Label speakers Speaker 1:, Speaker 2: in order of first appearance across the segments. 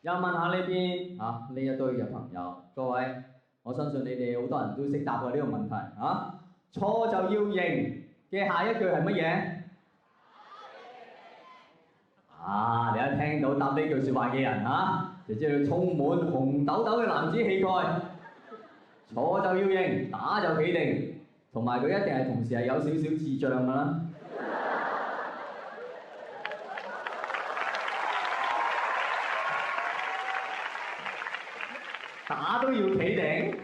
Speaker 1: 又問下呢邊呢一堆嘅朋友，各位，我相信你哋好多人都識答過呢個問題啊。錯就要認嘅下一句係乜嘢？你一聽到答呢句説話嘅人就知道充滿紅豆豆嘅男子氣概。錯就要認，打就企定，同埋佢一定係同時係有少少智障㗎啦。打都要企定？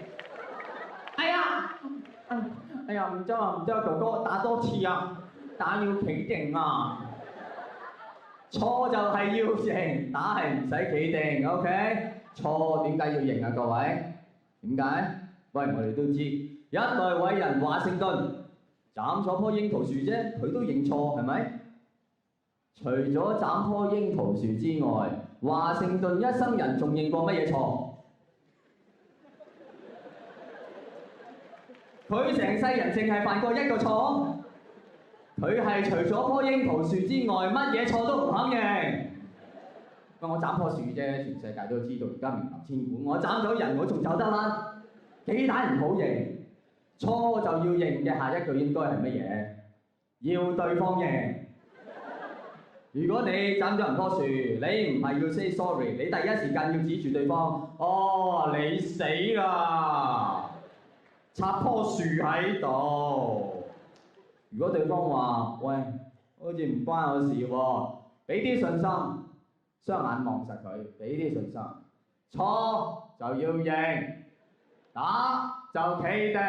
Speaker 1: 哎呀，唔得啊，哥哥打多次啊，打要企定啊。錯就係要認，打係唔使企定 ，OK？ 錯點解要認啊？各位，點解？喂，我哋都知，一代偉人華盛頓斬咗棵櫻桃樹啫，佢都認錯係咪？除咗斬棵櫻桃樹之外，華盛頓一生人仲認過乜嘢錯？佢成世人淨係犯過一個錯，佢係除咗棵櫻桃樹之外，乜嘢錯都唔肯認。我斬棵樹啫，全世界都知道，而家名留千古。我斬咗人，我仲走得甩？幾大唔好認？錯就要認嘅下一句應該係乜嘢？要對方認。如果你斬咗人棵樹，你唔係要 say sorry， 你第一時間要指住對方，你死啦！插棵樹喺度。如果對方話：喂，好似唔關我事喎，俾啲信心，雙眼望實佢，俾啲信心。錯就要認，打就企定。